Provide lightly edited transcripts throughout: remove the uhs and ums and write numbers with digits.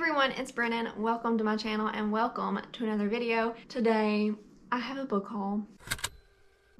everyone, it's Brennan. Welcome to my channel and welcome to another video. Today, I have a book haul.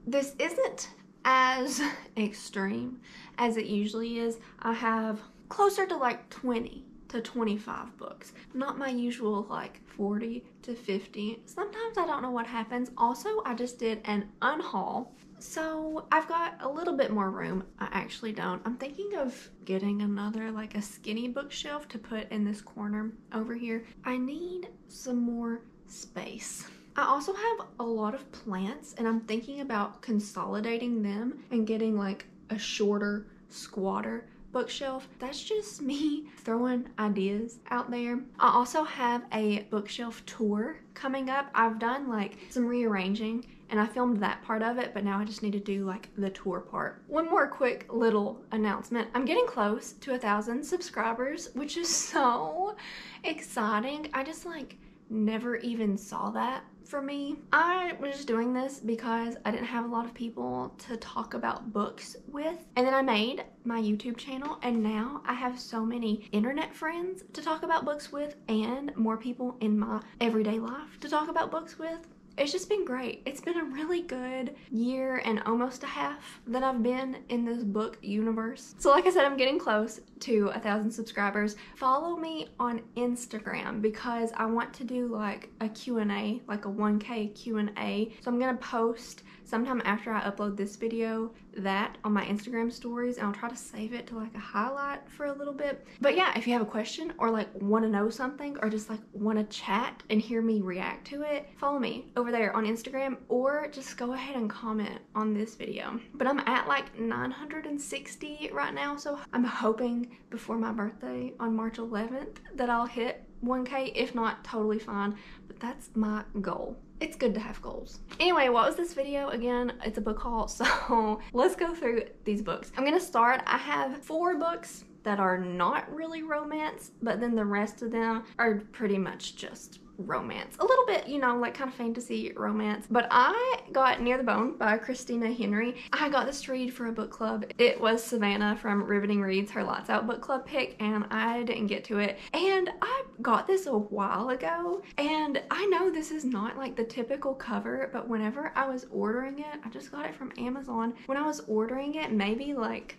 This isn't as extreme as it usually is. I have closer to like 20 to 25 books. Not my usual like 40 to 50. Sometimes I don't know what happens. Also, I just did an unhaul. So I've got a little bit more room. I actually don't. I'm thinking of getting another like a skinny bookshelf to put in this corner over here. I need some more space. I also have a lot of plants and I'm thinking about consolidating them and getting like a shorter, squatter bookshelf. That's just me throwing ideas out there. I also have a bookshelf tour coming up. I've done like some rearranging and I filmed that part of it, but now I just need to do like the tour part. One more quick little announcement. I'm getting close to 1,000 subscribers, which is so exciting. I just like never even saw that for me. I was just doing this because I didn't have a lot of people to talk about books with. And then I made my YouTube channel and now I have so many internet friends to talk about books with and more people in my everyday life to talk about books with. It's just been great. It's been a really good year and almost a half that I've been in this book universe. So like I said, I'm getting close to 1,000 subscribers. Follow me on Instagram because I want to do like a Q&A, like a 1K Q&A. So I'm gonna post sometime after I upload this video that on my Instagram stories, and I'll try to save it to like a highlight for a little bit. But yeah, if you have a question or like want to know something or just like want to chat and hear me react to it, follow me over there on Instagram or just go ahead and comment on this video. But I'm at like 960 right now, so I'm hoping before my birthday on March 11th that I'll hit 1K. If not, totally fine, but that's my goal. It's good to have goals. Anyway, what was this video again? It's a book haul, so let's go through these books. I'm gonna start. I have 4 books that are not really romance, but then the rest of them are pretty much just romance. A little bit, you know, like kind of fantasy romance. But I got Near the Bone by Christina Henry. I got this to read for a book club. It was Savannah from Riveting Reads, her Lights Out book club pick, and I didn't get to it. And I got this a while ago, and I know this is not like the typical cover, but whenever I was ordering it, I just got it from Amazon. When I was ordering it, maybe like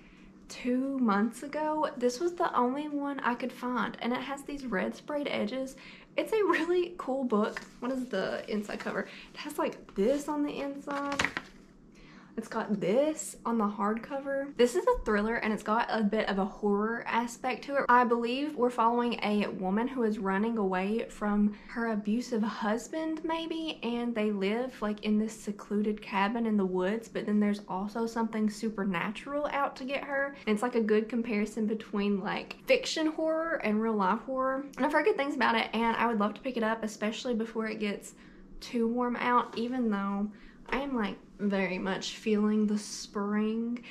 2 months ago, this was the only one I could find, and it has these red sprayed edges. It's a really cool book. What is the inside cover? It has like this on the inside. It's got this on the hardcover. This is a thriller and it's got a bit of a horror aspect to it. I believe we're following a woman who is running away from her abusive husband maybe, and they live like in this secluded cabin in the woods, but then there's also something supernatural out to get her. And it's like a good comparison between like fiction horror and real life horror. And I've heard good things about it and I would love to pick it up, especially before it gets too warm out, even though I am like very much feeling the spring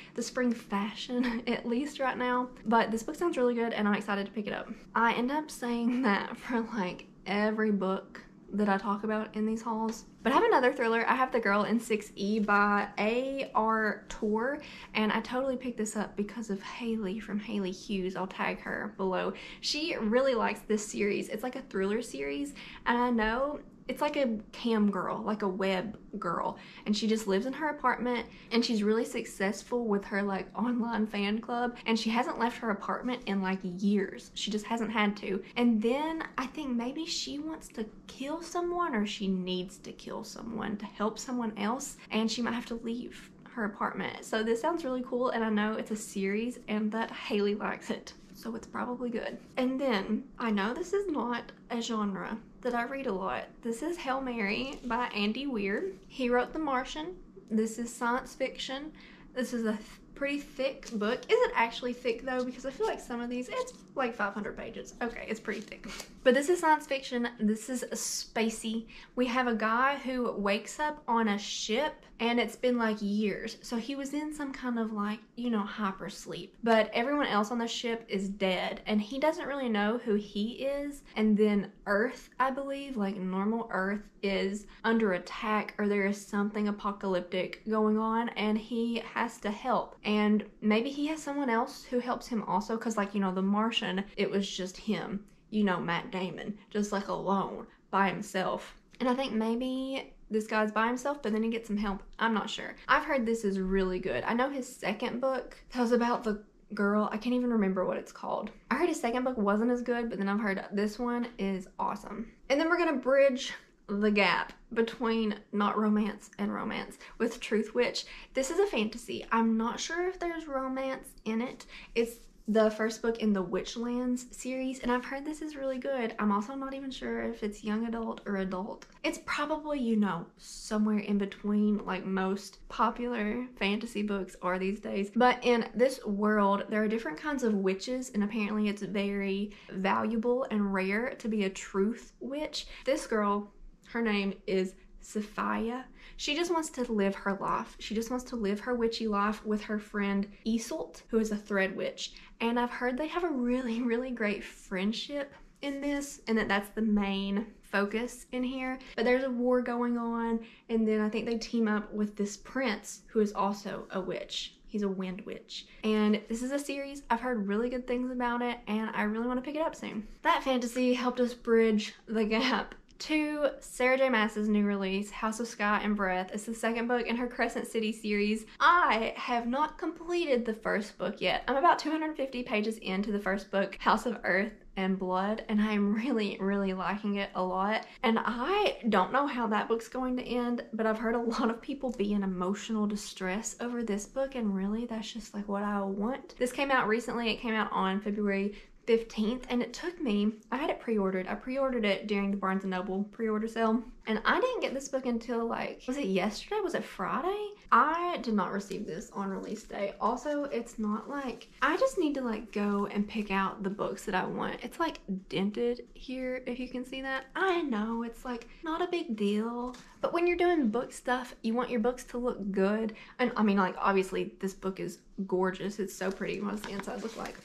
fashion at least right now. But this book sounds really good and I'm excited to pick it up. I end up saying that for like every book that I talk about in these hauls. But I have another thriller. I have The Girl in 6E by A.R. Tor, and I totally picked this up because of Haley from Haley Hughes. I'll tag her below. She really likes this series. It's like a thriller series, and I know it's like a cam girl, like a web girl, and she just lives in her apartment and she's really successful with her like online fan club, and she hasn't left her apartment in like years. She just hasn't had to. And then I think maybe she wants to kill someone, or she needs to kill someone to help someone else, and she might have to leave her apartment. So this sounds really cool, and I know it's a series and that Haley likes it, so it's probably good. And then I know this is not a genre that I read a lot. This is Hail Mary by Andy Weir. He wrote The Martian. This is science fiction. This is a pretty thick book. Is it actually thick though? Because I feel like some of these, it's like 500 pages. Okay, it's pretty thick. But this is science fiction. This is spacey. We have a guy who wakes up on a ship and it's been like years. So he was in some kind of like, you know, hyper sleep. But everyone else on the ship is dead and he doesn't really know who he is. And then Earth, I believe, like normal Earth, is under attack, or there is something apocalyptic going on and he has to help. And maybe he has someone else who helps him also, because like, you know, The Martian, it was just him. you know, Matt Damon, just like alone by himself. And I think maybe this guy's by himself, but then he gets some help. I'm not sure. I've heard this is really good. I know his second book tells about the girl. I can't even remember what it's called. I heard his second book wasn't as good, but then I've heard this one is awesome. And then we're gonna bridge the gap between not romance and romance with Truth Witch. This is a fantasy. I'm not sure if there's romance in it. It's the first book in the Witchlands series, and I've heard this is really good. I'm also not even sure if it's young adult or adult. It's probably, you know, somewhere in between, like most popular fantasy books are these days. But in this world, there are different kinds of witches, and apparently it's very valuable and rare to be a truth witch. This girl, her name is Sophia. She just wants to live her life. She just wants to live her witchy life with her friend Iseult, who is a thread witch. And I've heard they have a really, really great friendship in this, and that's the main focus in here. But there's a war going on, and then I think they team up with this prince who is also a witch. He's a wind witch. And this is a series. I've heard really good things about it, and I really want to pick it up soon. That fantasy helped us bridge the gap to Sarah J. Maas's new release, House of Sky and Breath. It's the second book in her Crescent City series. I have not completed the first book yet. I'm about 250 pages into the first book, House of Earth and Blood, and I'm really, really liking it a lot. And I don't know how that book's going to end, but I've heard a lot of people be in emotional distress over this book, and really that's just like what I want. This came out recently. It came out on February 15th, and it took me, I had it pre-ordered. I pre-ordered it during the Barnes & Noble pre-order sale, and I didn't get this book until like, was it yesterday? Was it Friday? I did not receive this on release day. Also, it's not like, I just need to like go and pick out the books that I want. It's like dented here, if you can see that. I know it's like not a big deal, but when you're doing book stuff, you want your books to look good. And I mean, like, obviously this book is gorgeous. It's so pretty. What does the inside look like?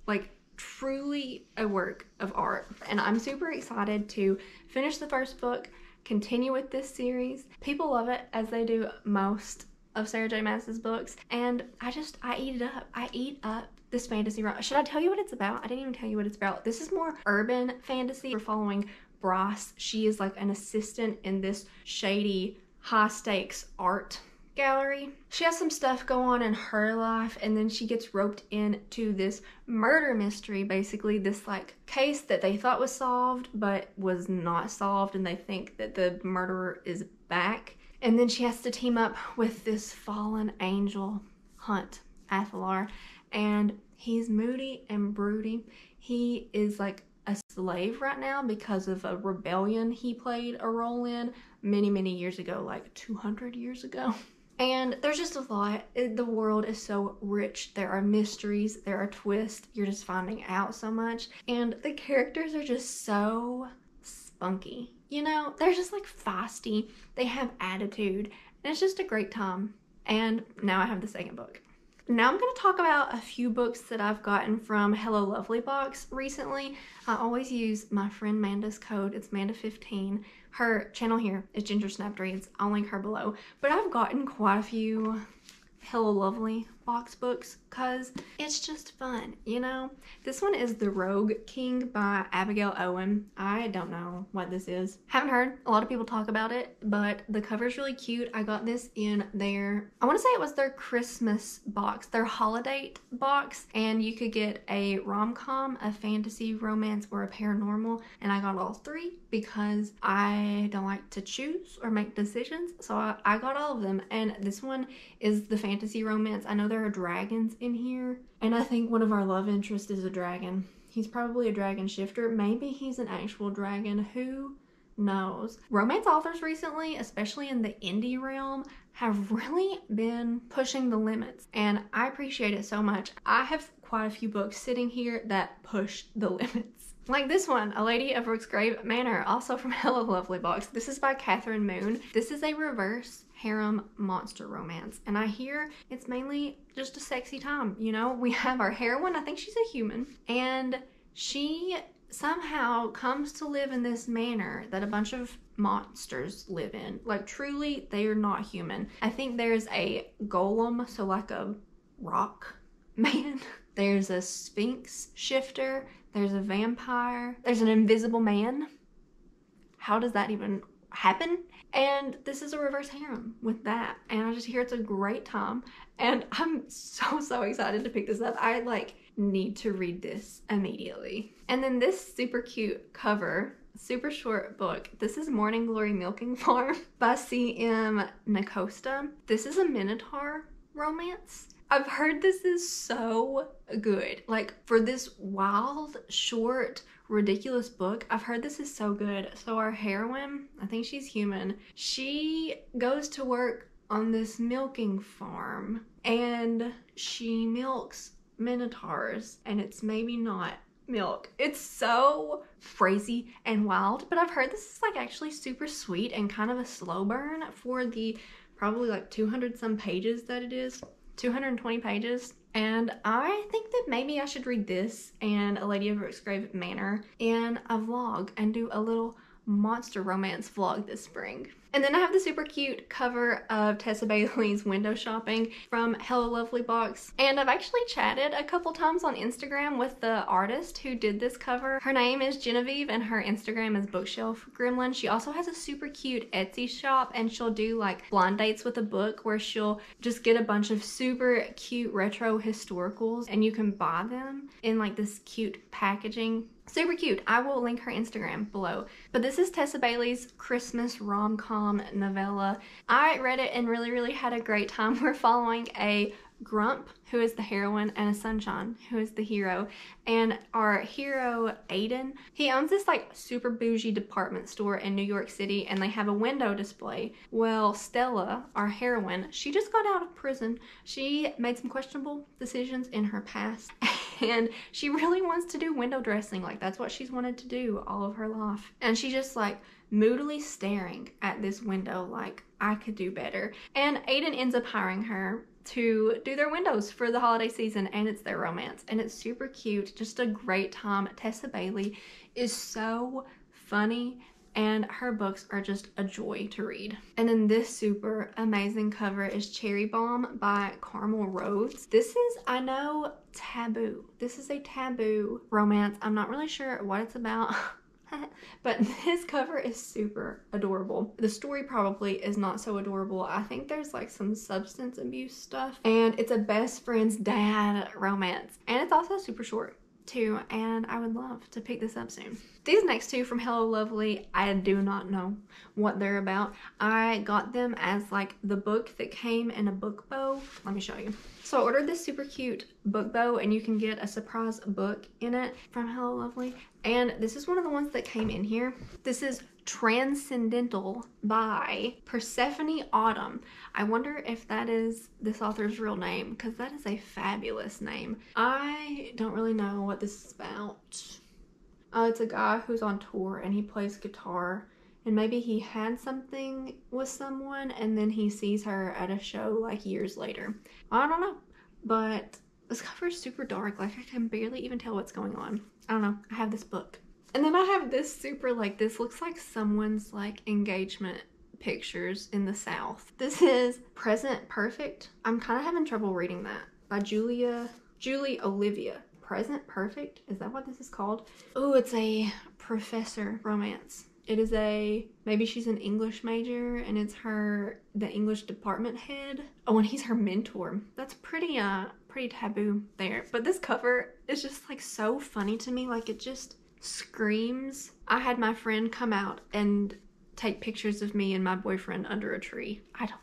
Like, truly a work of art, and I'm super excited to finish the first book, continue with this series. People love it, as they do most of Sarah J. Maas's books, and I eat it up. I eat up this fantasy. Should I tell you what it's about? I didn't even tell you what it's about. This is more urban fantasy. We're following Bryce. She is like an assistant in this shady, high stakes art gallery. She has some stuff go on in her life, and then she gets roped into this murder mystery, basically this like case that they thought was solved but was not solved, and they think that the murderer is back. And then she has to team up with this fallen angel, Hunt Athalar, and he's moody and broody. He is like a slave right now because of a rebellion he played a role in many years ago, like 200 years ago. And there's just a lot. The world is so rich. There are mysteries, there are twists. You're just finding out so much. And the characters are just so spunky. You know, they're just like feisty. They have attitude. And it's just a great time. And now I have the second book. Now I'm going to talk about a few books that I've gotten from Hello Lovely Box recently. I always use my friend Manda's code. It's Manda15. Her channel here is Ginger Snapped Reads. I'll link her below. But I've gotten quite a few Hello Lovely Box books because it's just fun, you know? This one is The Rogue King by Abigail Owen. I don't know what this is. Haven't heard a lot of people talk about it, but the cover's really cute. I got this in their, I want to say it was their Christmas box, their holiday box, and you could get a rom-com, a fantasy, romance, or a paranormal, and I got all three because I don't like to choose or make decisions, so I got all of them. And this one is the fantasy romance. I know there are dragons in here, and I think one of our love interests is a dragon. He's probably a dragon shifter. Maybe he's an actual dragon. Who knows? Romance authors recently, especially in the indie realm, have really been pushing the limits, and I appreciate it so much. I have quite a few books sitting here that push the limits. Like this one, A Lady of Rook's Grave Manor, also from Hello Lovely Box. This is by Catherine Moon. This is a reverse harem monster romance, and I hear it's mainly just a sexy time. You know, we have our heroine, I think she's a human, and she somehow comes to live in this manor that a bunch of monsters live in. Like, truly, they are not human. I think there's a golem, so like a rock man. There's a sphinx shifter. there's a vampire, there's an invisible man. How does that even happen? And this is a reverse harem with that, and I just hear it's a great time, and I'm so excited to pick this up. I like need to read this immediately. And then this super cute cover, super short book. This is Morning Glory Milking Farm by C.M. Nacosta. This is a Minotaur romance. I've heard this is so good. Like, for this wild, short, ridiculous book, I've heard this is so good. So our heroine, I think she's human, she goes to work on this milking farm and she milks minotaurs, and it's maybe not milk. It's so crazy and wild, but I've heard this is like actually super sweet and kind of a slow burn for the probably like 200 some pages that it is. 220 pages, and I think that maybe I should read this and A Lady of Rook's Grave Manor in a vlog and do a little monster romance vlog this spring. And then I have the super cute cover of Tessa Bailey's Window Shopping from Hello Lovely box. And I've actually chatted a couple times on Instagram with the artist who did this cover. Her name is Genevieve and her Instagram is Bookshelf Gremlin. She also has a super cute Etsy shop, and she'll do like blind dates with a book where she'll just get a bunch of super cute retro historicals and you can buy them in like this cute packaging. Super cute. I will link her Instagram below. But this is Tessa Bailey's Christmas rom-com novella. I read it and really had a great time. We're following a Grump, who is the heroine, and a Sunshine, who is the hero. And our hero, Aiden, he owns this like super bougie department store in New York City, and they have a window display. Well, Stella, our heroine, she just got out of prison. She made some questionable decisions in her past, and she really wants to do window dressing. Like, that's what she's wanted to do all of her life. And she's just like moodily staring at this window like, I could do better. And Aiden ends up hiring her to do their windows for the holiday season, and it's their romance, and it's super cute. Just a great time. Tessa Bailey is so funny, and her books are just a joy to read. And then this super amazing cover is Cherry Bomb by Carmel Rhodes. This is, I know, taboo. This is a taboo romance. I'm not really sure what it's about. But this cover is super adorable. The story probably is not so adorable. I think there's like some substance abuse stuff, and it's a best friend's dad romance, and it's also super short too, and I would love to pick this up soon. These next two from Hello Lovely, I do not know what they're about. I got them as like the book that came in a book bow. Let me show you. So I ordered this super cute book bow, and you can get a surprise book in it from Hello Lovely. And this is one of the ones that came in here. This is Transcendental by Persephone Autumn. I wonder if that is this author's real name, because that is a fabulous name. I don't really know what this is about. It's a guy who's on tour and he plays guitar, and maybe he had something with someone and then he sees her at a show like years later. I don't know, but this cover is super dark. Like, I can barely even tell what's going on. I don't know. I have this book. And then I have this super, like, this looks like someone's like engagement pictures in the South. This is Present Perfect. I'm kind of having trouble reading that. By Julie Olivia. Present Perfect? Is that what this is called? Oh, it's a professor romance. It is a, maybe she's an English major and it's the English department head. Oh, and he's her mentor. That's pretty taboo there. But this cover is just like so funny to me. Like, it just screams. I had my friend come out and take pictures of me and my boyfriend under a tree. I don't know.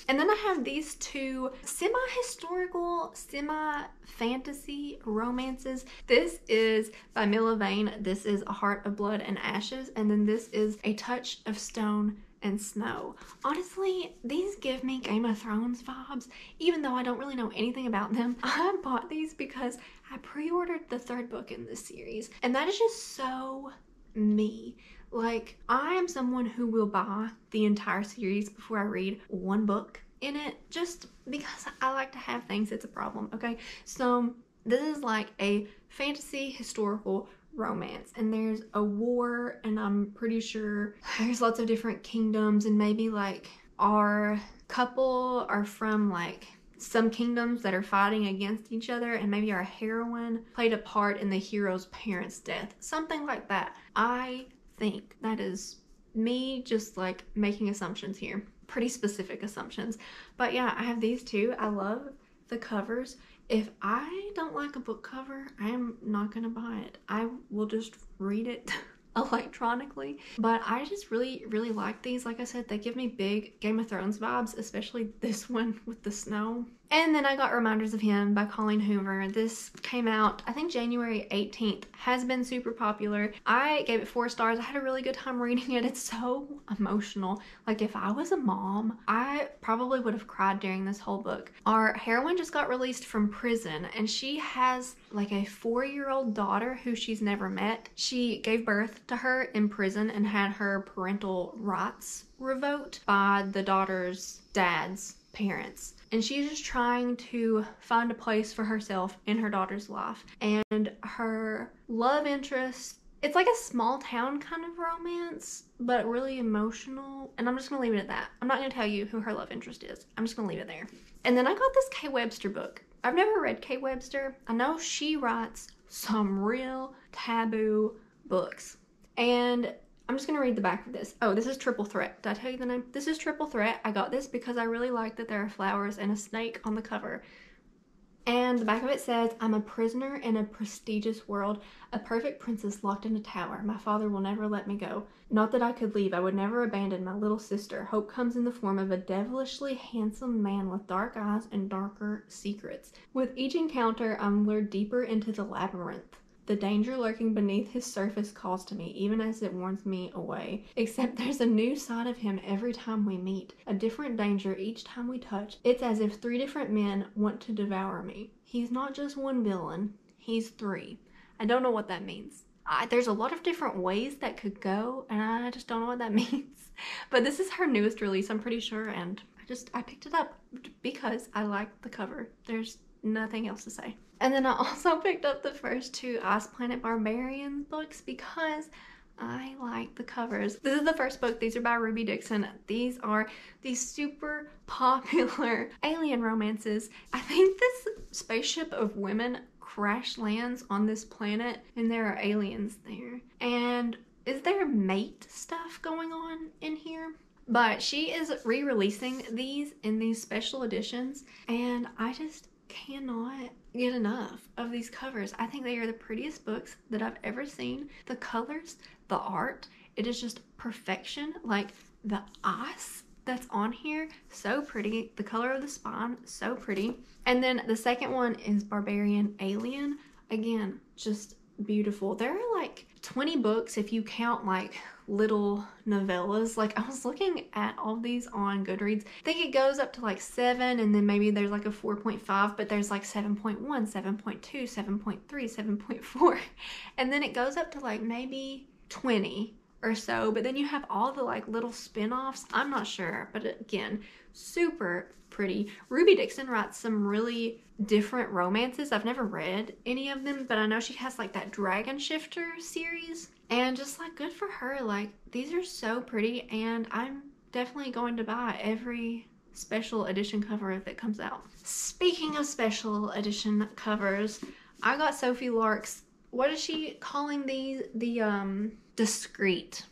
And then I have these two semi-historical, semi-fantasy romances. This is by Mila Vane. This is A Heart of Blood and Ashes. And then this is A Touch of Stone and Snow. Honestly, these give me Game of Thrones vibes, even though I don't really know anything about them. I bought these because I pre-ordered the third book in this series, and that is just so me. Like, I am someone who will buy the entire series before I read one book in it, just because I like to have things. It's a problem, okay? So this is like a fantasy historical romance, and there's a war, and I'm pretty sure there's lots of different kingdoms, and maybe like our couple are from like some kingdoms that are fighting against each other, and maybe our heroine played a part in the hero's parents' death. Something like that. I think that is me just like making assumptions here. Pretty specific assumptions. But yeah, I have these two. I love the covers. If I don't like a book cover, I am not gonna buy it. I will just read it electronically. But I just really like these. Like I said, they give me big Game of Thrones vibes, especially this one with the snow. And then I got Reminders of Him by Colleen Hoover. This came out, I think, January 18th. Has been super popular. I gave it 4 stars. I had a really good time reading it. It's so emotional. Like, if I was a mom, I probably would have cried during this whole book. Our heroine just got released from prison, and she has like a 4-year-old daughter who she's never met. She gave birth to her in prison and had her parental rights revoked by the daughter's dad's parents. And she's just trying to find a place for herself in her daughter's life. And her love interest, it's like a small town kind of romance, but really emotional. And I'm just going to leave it at that. I'm not going to tell you who her love interest is. I'm just going to leave it there. And then I got this Kay Webster book. I've never read Kay Webster. I know she writes some real taboo books. And I'm just going to read the back of this. Oh, this is Triple Threat. Did I tell you the name? This is Triple Threat. I got this because I really like that there are flowers and a snake on the cover. And the back of it says, I'm a prisoner in a prestigious world, a perfect princess locked in a tower. My father will never let me go. Not that I could leave. I would never abandon my little sister. Hope comes in the form of a devilishly handsome man with dark eyes and darker secrets. With each encounter, I'm lured deeper into the labyrinth. The danger lurking beneath his surface calls to me, even as it warns me away. Except there's a new side of him every time we meet, a different danger each time we touch. It's as if 3 different men want to devour me. He's not just one villain, he's 3. I don't know what that means. There's a lot of different ways that could go, and I just don't know what that means. But this is her newest release, I'm pretty sure, and I picked it up because I like the cover. There's nothing else to say. And then I also picked up the first 2 Ice Planet Barbarian books because I like the covers. This is the first book. These are by Ruby Dixon. These are these super popular alien romances. I think this spaceship of women crash lands on this planet and there are aliens there. And is there mate stuff going on in here? But she is re-releasing these in these special editions, and I just cannot get enough of these covers. I think they are the prettiest books that I've ever seen. The colors, the art, it is just perfection. Like the ice that's on here, so pretty. The color of the spine, so pretty. And then the second one is Barbarian Alien. Again, just beautiful. There are like 20 books if you count like little novellas. Like, I was looking at all these on Goodreads. I think it goes up to like 7, and then maybe there's like a 4.5, but there's like 7.1, 7.2, 7.3, 7.4, and then it goes up to like maybe 20 or so. But then you have all the like little spin-offs. I'm not sure, but again, super pretty. Ruby Dixon writes some really different romances. I've never read any of them, but I know she has like that Dragon Shifter series, and just like good for her. Like, these are so pretty, and I'm definitely going to buy every special edition cover that comes out. Speaking of special edition covers, I got Sophie Lark's, what is she calling these? The discreet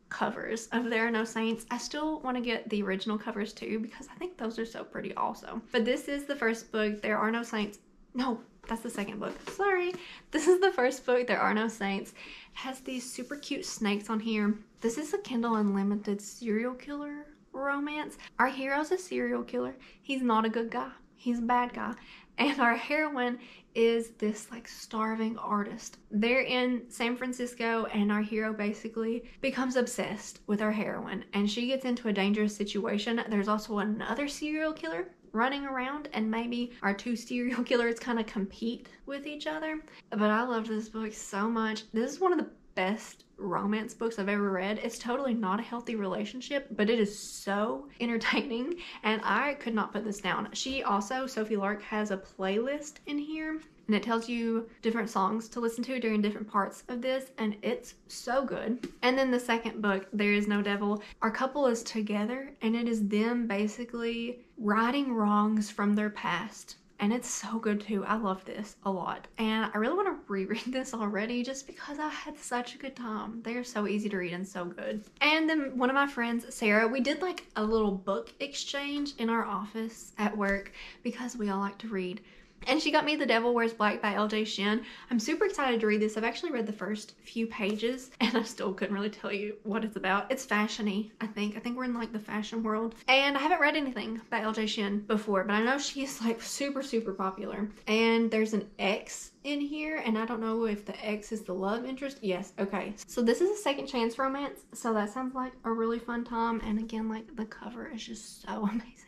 covers of There Are No Saints. I still want to get the original covers too because I think those are so pretty also. But this is the first book, There Are No Saints. No, that's the second book. Sorry. This is the first book, There Are No Saints. It has these super cute snakes on here. This is a Kindle Unlimited serial killer romance. Our hero's a serial killer. He's not a good guy. He's a bad guy. And our heroine is this like starving artist. They're in San Francisco, and our hero basically becomes obsessed with our heroine, and she gets into a dangerous situation. There's also another serial killer running around, and maybe our 2 serial killers kind of compete with each other. But I love this book so much. This is one of the best romance books I've ever read. It's totally not a healthy relationship, but it is so entertaining and I could not put this down. She also, Sophie Lark, has a playlist in here and it tells you different songs to listen to during different parts of this, and it's so good. And then the second book, There Is No Devil, our couple is together and it is them basically righting wrongs from their past. And it's so good too. I love this a lot. And I really want to reread this already just because I had such a good time. They are so easy to read and so good. And then one of my friends, Sarah, we did like a little book exchange in our office at work because we all like to read. And she got me The Devil Wears Black by L.J. Shin. I'm super excited to read this. I've actually read the first few pages and I still couldn't really tell you what it's about. It's fashion-y, I think. I think we're in like the fashion world. And I haven't read anything by L.J. Shin before, but I know she's like super, super popular. And there's an X in here and I don't know if the X is the love interest. Yes, okay. So this is a second chance romance. So that sounds like a really fun time. And again, like the cover is just so amazing.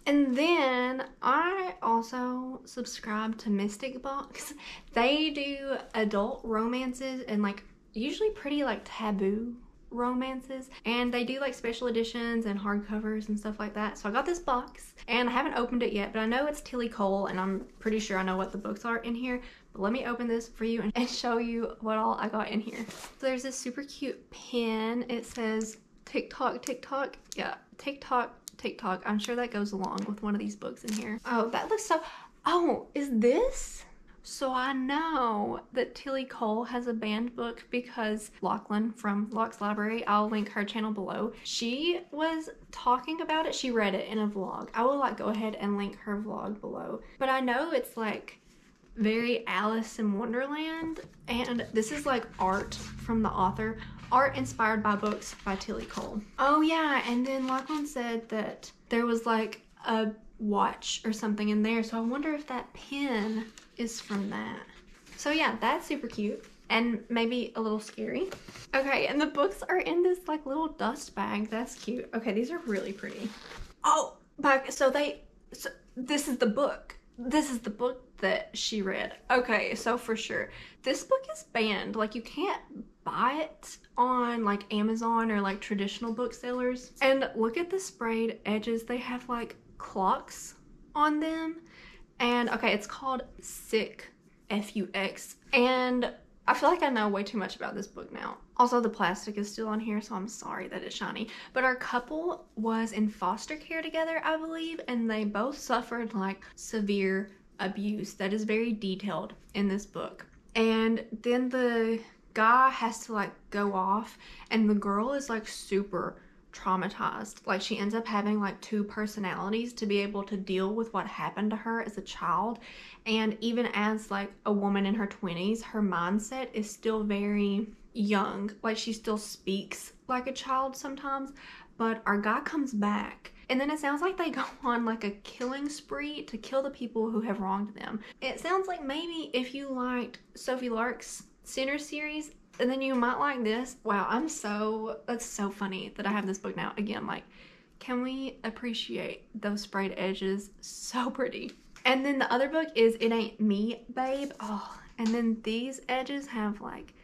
And then I also subscribe to Mystic Box. They do adult romances and like usually pretty like taboo romances, and they do like special editions and hardcovers and stuff like that. So I got this box and I haven't opened it yet, but I know it's Tillie Cole and I'm pretty sure I know what the books are in here. But let me open this for you and show you what all I got in here. So there's this super cute pin. It says TikTok, TikTok. Yeah, TikTok, TikTok. I'm sure that goes along with one of these books in here. Oh, that looks so... Oh, is this? So I know that Tillie Cole has a banned book because Lachlan from Locke's Library, I'll link her channel below. She was talking about it. She read it in a vlog. I will like go ahead and link her vlog below. But I know it's like very Alice in Wonderland, and this is like art from the author. Art inspired by books by Tillie Cole. Oh yeah, and then Lachlan said that there was like a watch or something in there, so I wonder if that pin is from that. So yeah, that's super cute and maybe a little scary. Okay, and the books are in this like little dust bag. That's cute. Okay, these are really pretty. Oh, so this is the book. This is the book that she read. Okay, so for sure this book is banned. Like you can't buy it on like Amazon or like traditional booksellers. And look at the sprayed edges. They have like clocks on them. And okay, it's called Sick, F-U-X. And I feel like I know way too much about this book now. Also, the plastic is still on here, so I'm sorry that it's shiny. But our couple was in foster care together, I believe, and they both suffered like severe abuse that is very detailed in this book. And then the guy has to like go off, and the girl is like super traumatized. Like she ends up having like 2 personalities to be able to deal with what happened to her as a child. And even as like a woman in her 20s, her mindset is still very young. Like she still speaks like a child sometimes. But our guy comes back, and then it sounds like they go on like a killing spree to kill the people who have wronged them. It sounds like maybe if you liked Sophie Lark's Sinner series, and then you might like this. Wow, that's so funny that I have this book now. Again, like, can we appreciate those sprayed edges? So pretty. And then the other book is It Ain't Me, Babe. Oh, and then these edges have like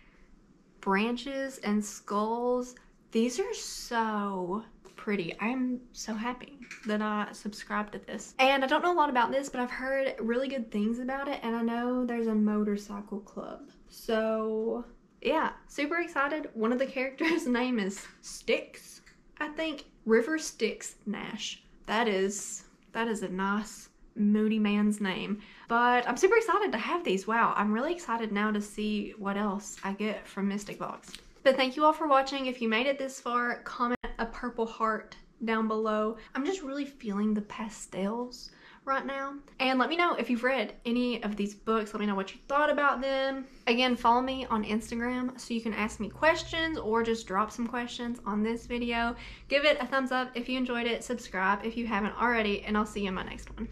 branches and skulls. These are so pretty. I'm so happy that I subscribed to this. And I don't know a lot about this, but I've heard really good things about it, and I know there's a motorcycle club. So yeah, super excited. One of the characters' name is Styx, I think. River Styx Nash. That is a nice moody man's name. But I'm super excited to have these. Wow, I'm really excited now to see what else I get from Mystic Box. But thank you all for watching. If you made it this far, comment a purple heart down below. I'm just really feeling the pastels right now. And let me know if you've read any of these books. Let me know what you thought about them. Again, follow me on Instagram so you can ask me questions or just drop some questions on this video. Give it a thumbs up if you enjoyed it. Subscribe if you haven't already, and I'll see you in my next one.